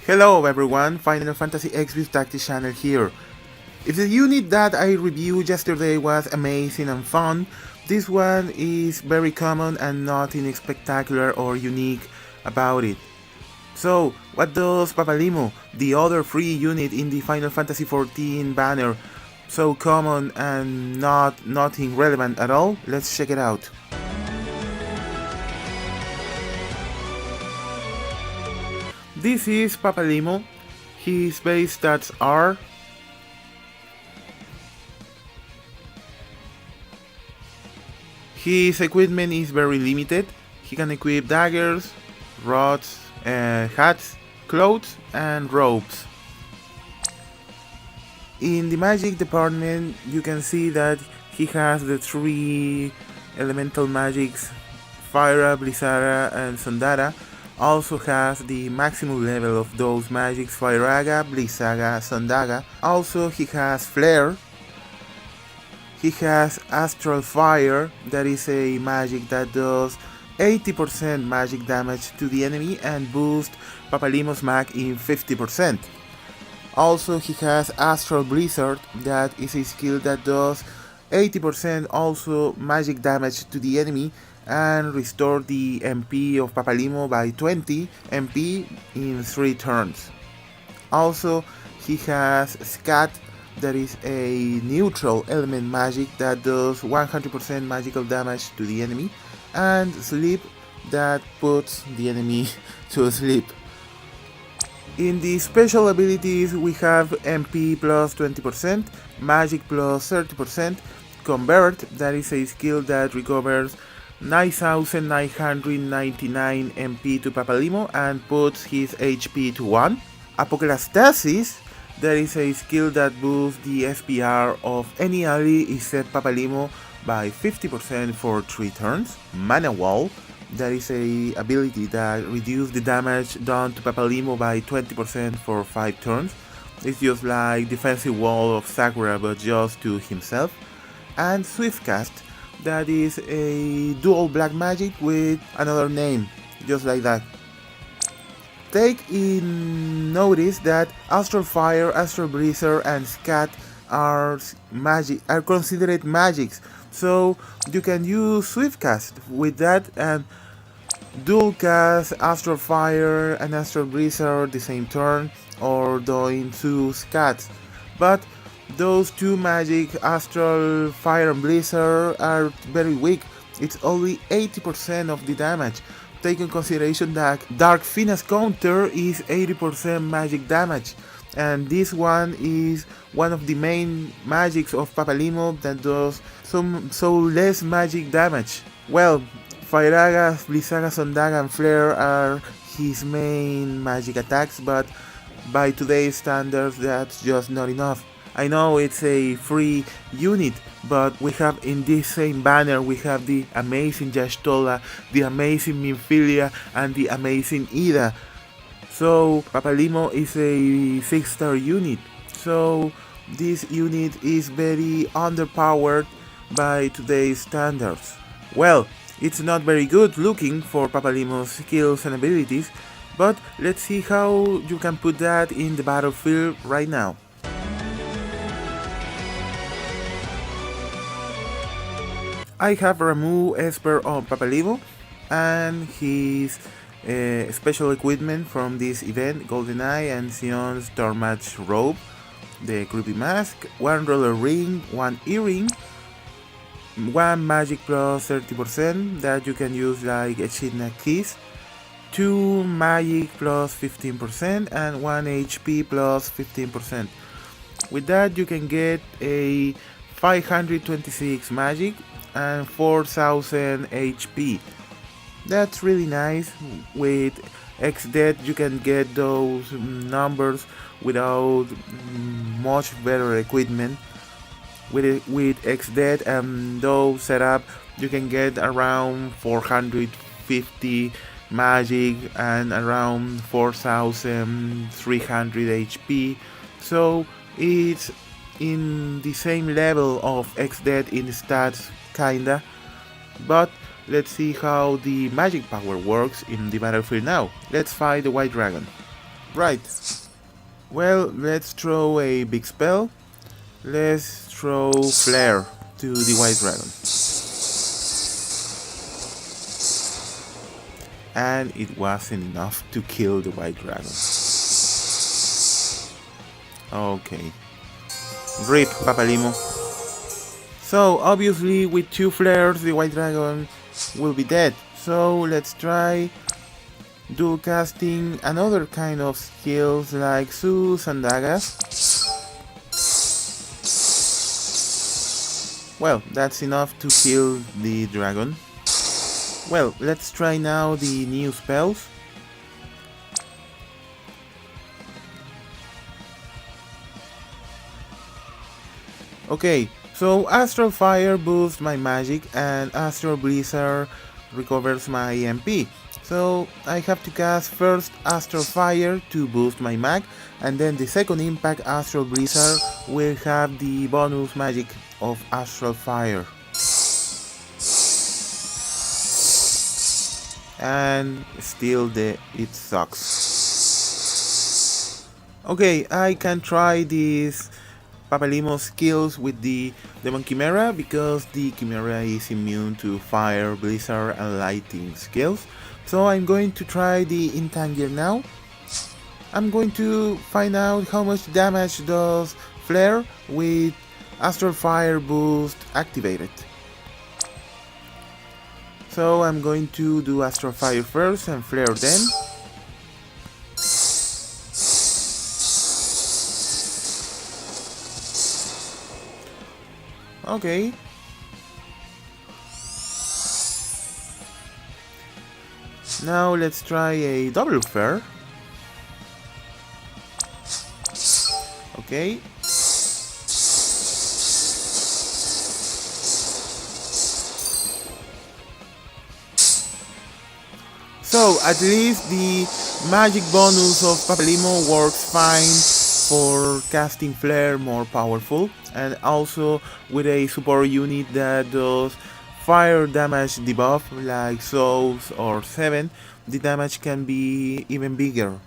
Hello everyone, Final Fantasy Exvius Tactics channel here. If the unit that I reviewed yesterday was amazing and fun, this one is very common and nothing spectacular or unique about it. So, what does Papalymo, the other free unit in the Final Fantasy XIV banner, so common and nothing relevant at all? Let's check it out. This is Papalymo. His base stats are his equipment is very limited. He can equip daggers, rods, hats, clothes and robes. In the magic department you can see that he has the three elemental magics Fire, Blizzara and Sondara. Also has the maximum level of those magics Firaga, Blizzaga, Sondaga. Also he has Flare. He has Astral Fire, that is a magic that does 80% magic damage to the enemy and boosts Papalymo's mag in 50%. Also he has Astral Blizzard, that is a skill that does 80% also magic damage to the enemy and restore the MP of Papalymo by 20 MP in 3 turns. Also he has Scat, that is a neutral element magic that does 100% magical damage to the enemy, and Sleep, that puts the enemy to sleep. In the special abilities we have MP plus 20%, Magic plus 30%, Convert, that is a skill that recovers 9,999 MP to Papalymo and puts his HP to 1. Apocalastasis, that is a skill that boosts the SPR of any ally except Papalymo by 50% for 3 turns. Mana Wall, that is a ability that reduces the damage done to Papalymo by 20% for 5 turns. It's just like Defensive Wall of Sakura but just to himself. And Swiftcast, that is a dual black magic with another name, just like that. Take in notice that Astral Fire, Astral Blizzard and Scat are considered magics, so you can use Swiftcast with that and dual cast Astral Fire and Astral Blizzard the same turn, or doing 2 Scats. But those 2 magic, Astral Fire and Blizzard, are very weak. It's only 80% of the damage. Take in consideration that Dark Fina's counter is 80% magic damage, and this one is one of the main magics of Papalymo that does so less magic damage. Well, Firaga, Blizzaga, Sondaga and Flare are his main magic attacks, but by today's standards that's just not enough. I know it's a free unit, but we have in this same banner we have the amazing Yshtola, the amazing Minfilia and the amazing Ida. So Papalymo is a 6-star unit. So this unit is very underpowered by today's standards. Well, it's not very good looking for Papalymo's skills and abilities, but let's see how you can put that in the battlefield right now. I have removed Esper on Papalymo and his special equipment from this event, Golden Eye and Sion's Tormatch robe, the creepy mask, 1 roller ring, 1 earring, 1 magic plus 30% that you can use like Echidna keys, 2 magic plus 15% and 1 HP plus 15%. With that you can get a 526 magic and 4000 HP. That's really nice. With XDead you can get those numbers without much better equipment. With XDead and those setup you can get around 450 magic and around 4300 HP, so it's in the same level of XDead in stats kinda, but let's see how the magic power works in the battlefield now. Let's fight the White Dragon. Right. Well, let's throw a big spell. Let's throw Flare to the White Dragon. And it wasn't enough to kill the White Dragon. Okay. RIP, Papalymo. So, obviously, with 2 flares, the White Dragon will be dead. So, let's try dual casting another kind of skills like Sus and Dagas. Well, that's enough to kill the dragon. Well, let's try now the new spells. Okay, so Astral Fire boosts my magic and Astral Blizzard recovers my MP. So I have to cast first Astral Fire to boost my mag, and then the second impact Astral Blizzard will have the bonus magic of Astral Fire. And still it sucks. Okay, I can try these Papalymo skills with the Demon Chimera because the Chimera is immune to fire, blizzard and lightning skills. So I'm going to try the Intanger now. I'm going to find out how much damage does Flare with Astral Fire boost activated. So I'm going to do Astral Fire first and Flare then. Okay. Now let's try a double flare. Okay. So at least the magic bonus of Papalymo works fine for casting flare more powerful, and also with a support unit that does fire damage debuff like Souls or 7, the damage can be even bigger.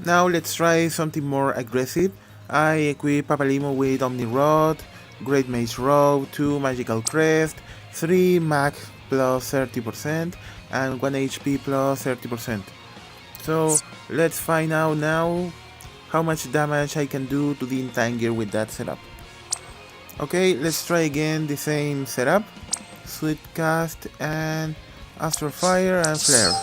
Now let's try something more aggressive. I equip Papalymo with Omni Rod, Great Mage Robe, 2 Magical Crest, 3 Mag plus 30% and 1 HP plus 30%. So let's find out now how much damage I can do to the Intanger with that setup. Okay, let's try again the same setup. Sweet Cast and Astral Fire and Flare.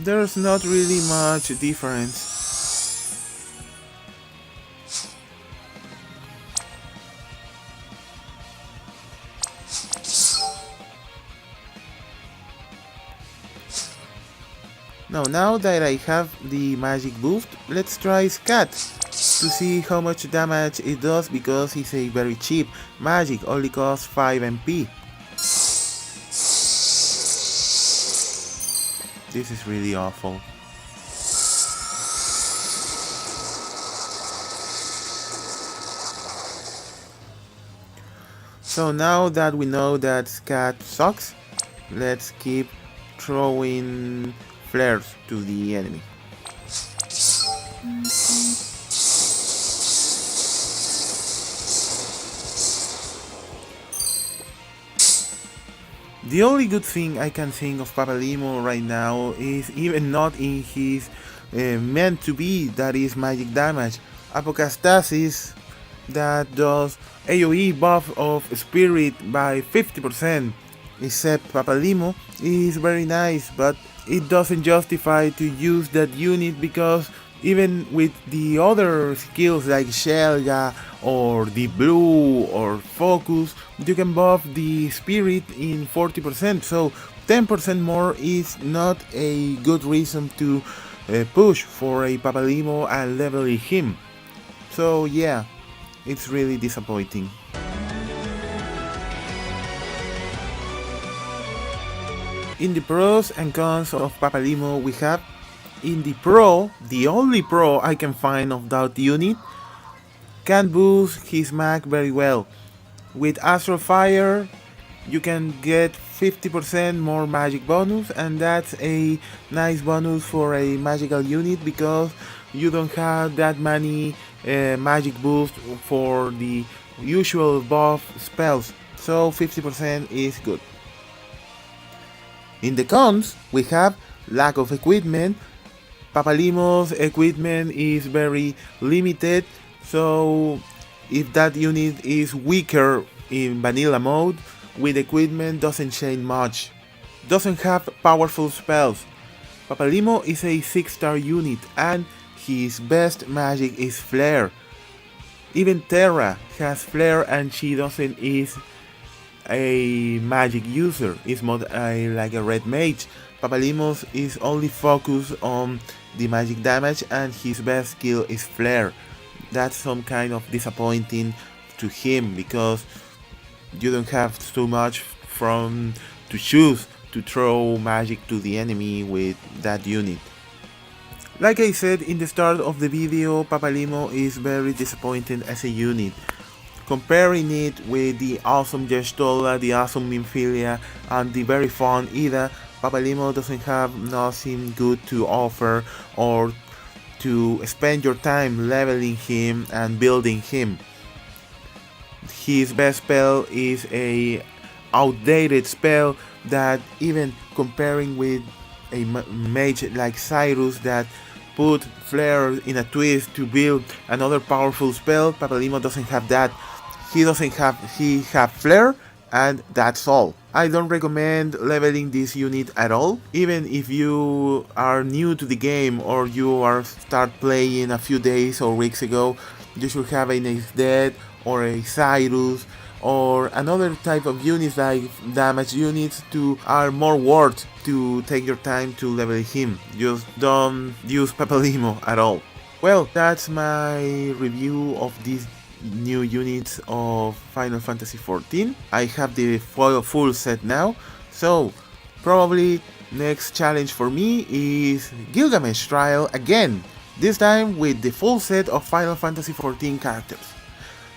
There's not really much difference. Now that I have the magic boost, let's try Scat to see how much damage it does because it's a very cheap magic, only costs 5 MP. This is really awful. So now that we know that Scat sucks, let's keep throwing flares to the enemy. The only good thing I can think of Papalymo right now is even not in his meant to be, that is magic damage. Apocastasis that does AoE buff of spirit by 50%, except Papalymo is very nice, but it doesn't justify to use that unit because even with the other skills like Shelga or the blue or focus, you can buff the spirit in 40%, so 10% more is not a good reason to push for a Papalymo and level him. So yeah, it's really disappointing. In the pros and cons of Papalymo we have, in the pro, the only pro I can find of that unit, can boost his mag very well. With Astral Fire you can get 50% more magic bonus, and that's a nice bonus for a magical unit because you don't have that many magic boost for the usual buff spells, so 50% is good. In the cons, we have lack of equipment. Papalymo's equipment is very limited, so if that unit is weaker in vanilla mode, with equipment doesn't change much. Doesn't have powerful spells. Papalymo is a 6-star unit and his best magic is Flare. Even Terra has Flare and she doesn't is a magic user, it's more like a red mage. Papalymo is only focused on the magic damage and his best skill is Flare. That's some kind of disappointing to him because you don't have so much from to choose to throw magic to the enemy with that unit. Like I said in the start of the video, Papalymo is very disappointing as a unit. Comparing it with the awesome Yshtola, the awesome Minfilia, and the very fun Ida, Papalymo doesn't have nothing good to offer or to spend your time leveling him and building him. His best spell is a outdated spell that even comparing with a mage like Cyrus that put Flare in a twist to build another powerful spell, Papalymo doesn't have that. He have Flare and that's all. I don't recommend leveling this unit at all. Even if you are new to the game or you are start playing a few days or weeks ago, you should have a Dead or a Cyrus or another type of units like damage units to are more worth to take your time to level him. Just don't use Papalymo at all. Well, that's my review of these new units of Final Fantasy XIV. I have the full set now, so probably next challenge for me is Gilgamesh Trial again, this time with the full set of Final Fantasy XIV characters.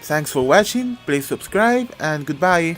Thanks for watching, please subscribe and goodbye.